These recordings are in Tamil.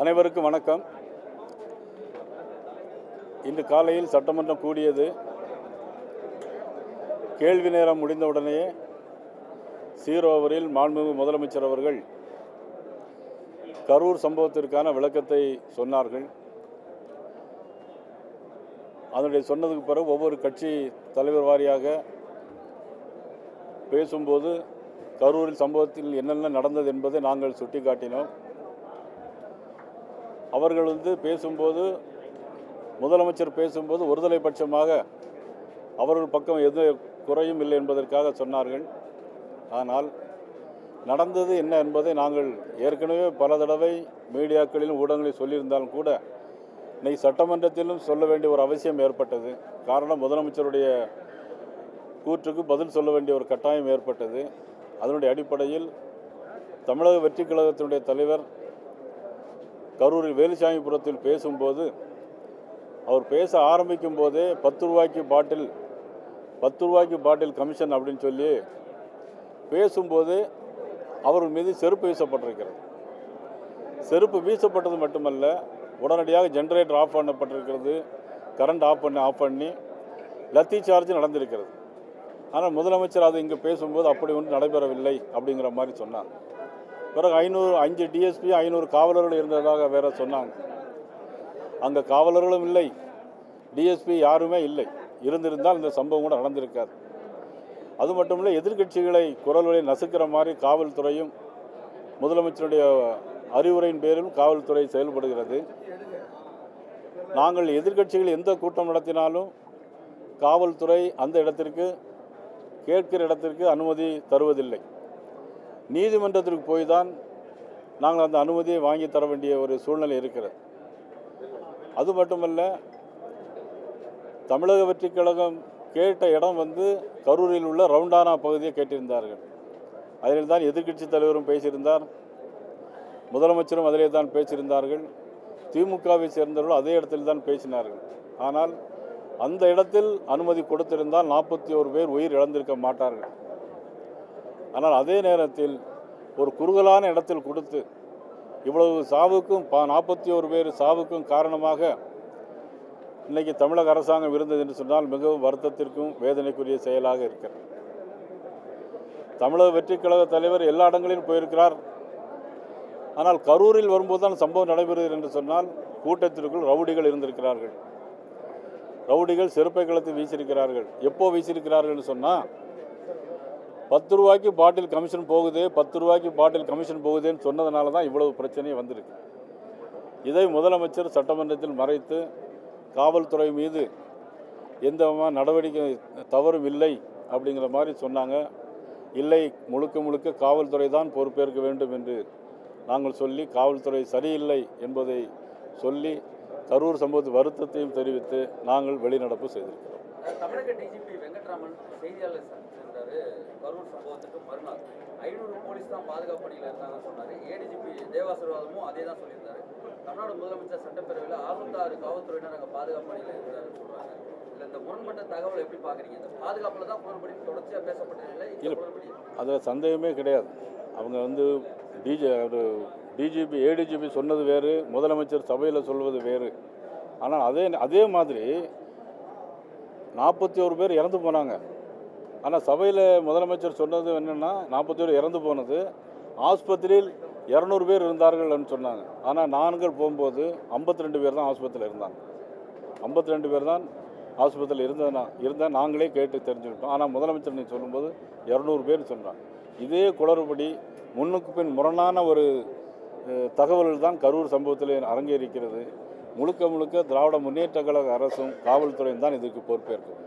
அனைவருக்கும் வணக்கம். இன்று காலையில் சட்டமன்றம் கூடியது. கேள்வி நேரம் முடிந்தவுடனே 0 ஓவரில் மாண்புமிகு முதலமைச்சர் அவர்கள் கரூர் சம்பவத்திற்கான விளக்கத்தை சொன்னார்கள். அதனுடைய சொன்னதுக்கு பிறகு ஒவ்வொரு கட்சி தலைவர் வாரியாக பேசும்போது கரூரில் சம்பவத்தில் என்னென்ன நடந்தது என்பதை நாங்கள் சுட்டிக்காட்டினோம். அவர்கள் பேசும்போது, முதலமைச்சர் பேசும்போது ஒருதலை பட்சமாக அவர்கள் பக்கம் எது குறையும் இல்லை என்பதற்காக சொன்னார்கள். ஆனால் நடந்தது என்ன என்பதை நாங்கள் ஏற்கனவே பல தடவை மீடியாக்களிலும் ஊடகங்களில் சொல்லியிருந்தாலும் கூட இன்னைக்கு சட்டமன்றத்திலும் சொல்ல வேண்டிய ஒரு அவசியம் ஏற்பட்டது. காரணம், முதலமைச்சருடைய கூற்றுக்கு பதில் சொல்ல வேண்டிய ஒரு கட்டாயம் ஏற்பட்டது. அதனுடைய அடிப்படையில் தமிழக வெற்றி கழகத்தினுடைய தலைவர் கரூரில் வேலுசாமிபுரத்தில் பேசும்போது, அவர் பேச ஆரம்பிக்கும் போதே 10 ரூபாய்க்கு பாட்டில் கமிஷன் அப்படின்னு சொல்லி பேசும்போது அவர்கள் மீது செருப்பு வீசப்பட்டிருக்கிறது. செருப்பு வீசப்பட்டது மட்டுமல்ல, உடனடியாக ஜெனரேட்டர் ஆஃப் பண்ணப்பட்டிருக்கிறது, கரண்ட் ஆஃப் பண்ணி லத்தி சார்ஜ் நடந்திருக்கிறது. ஆனால் முதலமைச்சர் அது இங்கே பேசும்போது அப்படி ஒன்றும் நடைபெறவில்லை அப்படிங்கிற மாதிரி சொன்னாங்க. பிறகு 5 டிஎஸ்பி 500 காவலர்கள் இருந்ததாக வேற சொன்னாங்க. அங்கே காவலர்களும் இல்லை, டிஎஸ்பி யாருமே இல்லை. இருந்திருந்தால் இந்த சம்பவம் கூட நடந்திருக்காது. அது மட்டுமில்லை, எதிர்கட்சிகளை குரல்களை நசுக்கிற மாதிரி காவல்துறையும் முதலமைச்சருடைய அறிவுரையின் பேரில் காவல்துறை செயல்படுகிறது. நாங்கள் எதிர்கட்சிகள் எந்த கூட்டம் நடத்தினாலும் காவல்துறை அந்த இடத்திற்கு, கேட்கிற இடத்திற்கு அனுமதி தருவதில்லை. நீதிமன்றத்திற்கு போய் தான் நாங்கள் அந்த அனுமதியை வாங்கி தர வேண்டிய ஒரு சூழ்நிலை இருக்கிறது. அது மட்டுமல்ல, தமிழக வெற்றி கழகம் கேட்ட இடம் கரூரில் உள்ள ரவுண்டானா பகுதியை கேட்டிருந்தார்கள். அதில் தான் எதிர்க்கட்சி தலைவரும் பேசியிருந்தார், முதலமைச்சரும் அதிலே தான் பேசியிருந்தார்கள், திமுகவை சேர்ந்தவர்கள் அதே இடத்தில் தான் பேசினார்கள். ஆனால் அந்த இடத்தில் அனுமதி கொடுத்திருந்தால் 41 பேர் உயிர் இழந்திருக்க மாட்டார்கள். ஆனால் அதே நேரத்தில் ஒரு குறுகலான இடத்தில் கொடுத்து இவ்வளவு சாவுக்கும் 41 பேர் சாவுக்கும் காரணமாக இன்றைக்கி தமிழக அரசாங்கம் இருந்தது என்று சொன்னால் மிகவும் வருத்தத்திற்கும் வேதனைக்குரிய செயலாக இருக்கிறது. தமிழக வெற்றி கழக தலைவர் எல்லா இடங்களிலும் போயிருக்கிறார். ஆனால் கரூரில் வரும்போது தான் சம்பவம் நடைபெறுகிறது என்று சொன்னால் கூட்டத்திற்குள் ரவுடிகள் இருந்திருக்கிறார்கள். ரவுடிகள் செருப்பை கலத்து வீசியிருக்கிறார்கள். எப்போ வீசியிருக்கிறார்கள் சொன்னால், 10 ரூபாய்க்கு பாட்டில் கமிஷன் போகுது, 10 ரூபாய்க்கு பாட்டில் கமிஷன் போகுதுன்னு சொன்னதுனால தான் இவ்வளவு பிரச்சனை வந்திருக்கு. இதை முதலமைச்சர் சட்டமன்றத்தில் மறைத்து காவல்துறை மீது எந்த நடவடிக்கை தவறும் இல்லை அப்படிங்கிற மாதிரி சொன்னாங்க. இல்லை, முழுக்க காவல்துறை தான் பொறுப்பேற்க வேண்டும் என்று நாங்கள் சொல்லி, காவல்துறை சரியில்லை என்பதை சொல்லி கரூர் சம்பவத்து வருத்தத்தையும் தெரிவித்து நாங்கள் வெளிநடப்பு செய்திருக்கிறோம். தமிழக டிஜிபி வெங்கட்ராமன் செய்தியாளர் சந்திச்சிருந்தாரு. கரூர் சம்பவத்துக்கு மறுநாள் 500 போலீஸ் தான் பாதுகாப்பு பணியில் இருந்தாங்கன்னு சொன்னார். ஏடிஜிபி தேவாசீர்வாதமும் அதே தான் சொல்லியிருந்தாரு. தமிழ்நாடு முதலமைச்சர் சட்டப்பேரவையில் 606 காவல்துறையினர் அங்கே பாதுகாப்பு பணியில் இருந்தாருன்னு சொல்கிறாங்க. இல்லை, இந்த முரண்பட்ட தகவல் எப்படி பார்க்குறீங்க? இந்த பாதுகாப்பில் தான் முரண்படி தொடர்ச்சியாக பேசப்பட்டதில்லை. அதில் சந்தேகமே கிடையாது. அவங்க டிஜிபி ஏடிஜிபி சொன்னது வேறு, முதலமைச்சர் சபையில் சொல்வது வேறு. ஆனால் அதே மாதிரி 41 பேர் இறந்து போனாங்க. ஆனால் சபையில் முதலமைச்சர் சொன்னது என்னென்னா, 41 இறந்து போனது, ஆஸ்பத்திரியில் 200 பேர் இருந்தார்கள்னு சொன்னாங்க. ஆனால் நாங்கள் போகும்போது 52 பேர் தான் ஆஸ்பத்திரியில் இருந்தாங்க. 52 பேர் தான் ஆஸ்பத்திரியில் இருந்தால் நாங்களே கேட்டு தெரிஞ்சுக்கிட்டோம். ஆனால் முதலமைச்சர் நீ சொல்லும்போது 200 பேர் சொன்னாங்க. இதே குளறுபடி, முன்னுக்கு பின் முரணான ஒரு தகவல்கள் தான் கரூர் சம்பவத்தில் அரங்கேறிக்கிறது. முழுக்க திராவிட முன்னேற்ற கழக அரசும் காவல்துறையும் தான் இதற்கு பொறுப்பேற்கும்.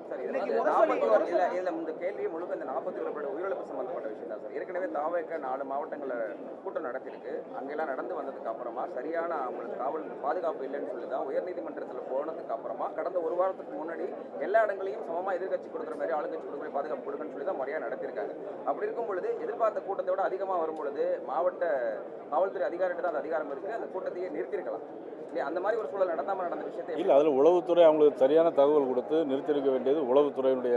இந்த கேள்வி முழுக்க இந்த 41 பேர் உயிரிழப்பு சம்பந்தப்பட்ட விஷயம் தான் சார். ஏற்கனவே தாவேக்க 4 மாவட்டங்களில் கூட்டம் நடத்திருக்கு. அங்கெல்லாம் நடந்து வந்ததுக்கு அப்புறமா சரியான அவங்களுக்கு காவல் பாதுகாப்பு இல்லைன்னு சொல்லி தான் உயர்நீதிமன்றத்தில் போனதுக்கு அப்புறமா கடந்த ஒரு வாரத்துக்கு முன்னாடி எல்லா இடங்களையும் சமமாக எதிர்கட்சி கொடுக்குற மாதிரி ஆளுங்கட்சி கொடுக்குற பாதுகாப்பு கொடுக்குன்னு சொல்லி தான் முறையாக நடத்திருக்காங்க. அப்படி இருக்கும் பொழுது எதிர்பார்த்த கூட்டத்தை விட அதிகமாக வரும் பொழுது மாவட்ட காவல்துறை அதிகாரிகிட்ட தான் அந்த அதிகாரம் இருக்குது, அந்த கூட்டத்தையே நிறுத்திருக்கலாம். அந்த மாதிரி ஒரு சூழல் நடந்த விஷயத்தை இல்லை, அதில் உளவுத்துறை அவங்களுக்கு சரியான தகவல் கொடுத்து நிறுத்திருக்க வேண்டியது உளவுத்துறையினுடைய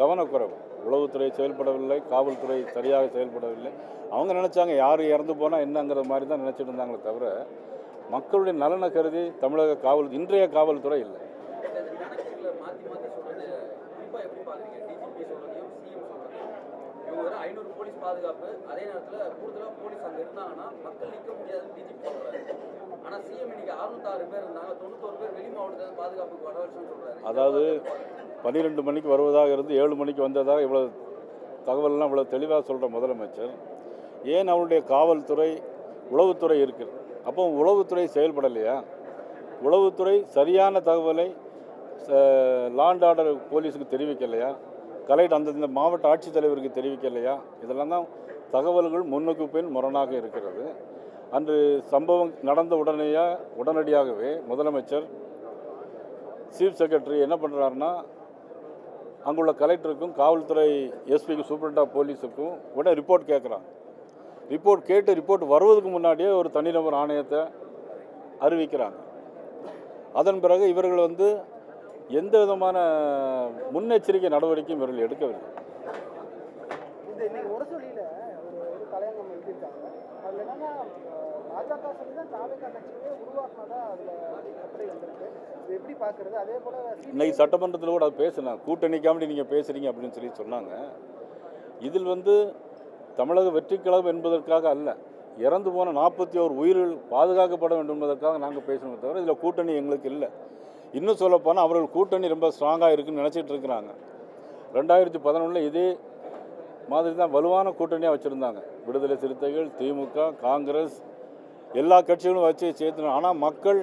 கவனக்குறைவு. உளவுத்துறை செயல்படவில்லை, காவல்துறை சரியாக செயல்படவில்லை. அவங்க நினச்சாங்க யார் இறந்து போனால் என்னங்கிற மாதிரி தான் நினச்சிட்டு இருந்தாங்களே தவிர, மக்களுடைய நலனை கருதி தமிழக இன்றைய காவல்துறை இல்லை. கணக்குகளை மாற்றி மாற்றி சொல்றது குறிப்பாக எப்படி பார்க்குறீங்க? டிஜிபி சொல்றதையும் சிஎம் சொல்றதையும் இவங்க வர 500 போலீஸ் பாதுகாப்பு, அதே நேரத்தில் கூடுதலாக போலீஸ் அங்கே இருந்தாங்கன்னா மக்கள் நிற்க முடியாதுன்னு டிஜிபி சொல்றாரு. ஆனால் சிஎம் இன்னைக்கு 606 பேர் இருந்தாங்க, 91 பேர் வெளி மாவட்டத்தில் பாதுகாப்புக்கு வர வருஷம் சொல்றாரு. அதாவது 12 மணிக்கு வருவதாக இருந்து 7 மணிக்கு வந்ததாக இவ்வளோ தகவல்லாம் இவ்வளோ தெளிவாக சொல்கிற முதலமைச்சர் ஏன் அவருடைய காவல்துறை உளவுத்துறை இருக்குது? அப்போ உளவுத்துறை செயல்படலையா? உளவுத்துறை சரியான தகவலை லா அண்ட் ஆர்டர் போலீஸுக்கு தெரிவிக்கலையா? அந்தந்த மாவட்ட ஆட்சித்தலைவருக்கு தெரிவிக்கலையா? இதெல்லாம் தான் தகவல்கள் முன்னுக்கு பின் முரணாக இருக்கிறது. அன்று சம்பவம் நடந்த உடனடியாகவே முதலமைச்சர் சீஃப் செக்ரட்டரி என்ன பண்ணுறாருன்னா, அங்குள்ள கலெக்டருக்கும் காவல்துறை எஸ்பிக்கு சூப்பரண்ட் ஆஃப் போலீஸுக்கும் உடனே ரிப்போர்ட் கேட்குறாங்க. ரிப்போர்ட் வருவதற்கு முன்னாடியே ஒரு தனிநபர் ஆணையத்தை அறிவிக்கிறாங்க. அதன் பிறகு இவர்கள் எந்த விதமான முன்னெச்சரிக்கை நடவடிக்கையும் இவர்கள் எடுக்கவில்லை. இன்னைக்கு ஒரு சொல்லியில் ஒரு தலையங்கம் எழுதியிருக்காங்க. அதில் என்னன்னா பாஜக சொல்லி தான் தாவேகா கட்சியே உருவாக்குனதா அதில் கட்டுரை வந்திருக்கு. இது எப்படி பார்க்குறது? அதே போல் இன்னைக்கு சட்டமன்றத்தில் கூட அது பேசினாங்க. கூட்டணிக்காமடி நீங்கள் பேசுகிறீங்க அப்படின்னு சொல்லி சொன்னாங்க. இதில் தமிழக வெற்றி கழகம் என்பதற்காக அல்ல, இறந்து போன 41 உயிர்கள் பாதுகாக்கப்பட வேண்டும் என்பதற்காக நாங்கள் பேசணுமே தவிர இதில் கூட்டணி எங்களுக்கு இல்லை. இன்னும் சொல்லப்போனால் அவர்கள் கூட்டணி ரொம்ப ஸ்ட்ராங்காக இருக்குன்னு நினச்சிட்டு இருக்கிறாங்க. 2011 இதே மாதிரி தான் வலுவான கூட்டணியாக வச்சுருந்தாங்க. விடுதலை சிறுத்தைகள், திமுக, காங்கிரஸ் எல்லா கட்சிகளும் வச்சு சேர்த்து. ஆனால் மக்கள்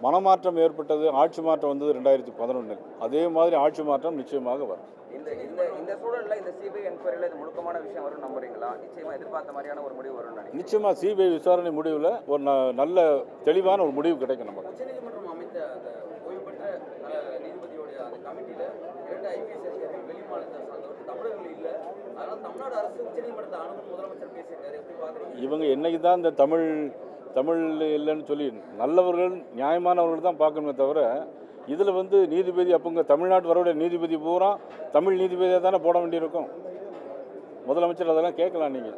மனமாற்றம் ஏற்பட்டது, ஆட்சி மாற்றம் வந்தது 2011. அதே மாதிரி ஆட்சி மாற்றம் நிச்சயமாக வரும். இந்த சூழலில் இந்த சிபிஐ என்கொயரியில் இது முழுக்கமான விஷயம் வரும் நம்புறீங்களா? நிச்சயமாக எதிர்பார்த்த மாதிரியான ஒரு முடிவு வரும் நினைக்கிறேன். நிச்சயமாக சிபிஐ விசாரணை முடிவில் ஒரு நல்ல தெளிவான ஒரு முடிவு கிடைக்கும். நமக்கு உச்சநீதிமன்றம் அமைத்த அந்த ஓய்வு பெற்ற நீதிபதியோடைய அந்த கமிட்டியில் 2 ஐபிஎஸ் அதிகாரிகள் வெளி மாநிலத்தை சார்ந்தவர், தமிழர்கள் இல்லை. அதனால் தமிழ்நாடு அரசு உச்சநீதிமன்றத்தை அணுகும் முதலமைச்சர் பேசியிருக்காரு. எப்படி பார்க்குறீங்க? இவங்க என்னைக்கு தான் இந்த தமிழ் இல்லைன்னு சொல்லி நல்லவர்கள் நியாயமானவர்கள் தான் பார்க்கணுமே தவிர இதில் நீதிபதி அப்போங்க தமிழ்நாட்டு வரவுடைய நீதிபதி பூரா தமிழ் நீதிபதியாக தானே போட வேண்டியிருக்கும். முதலமைச்சர் அதெல்லாம் கேட்கலாம் நீங்கள்.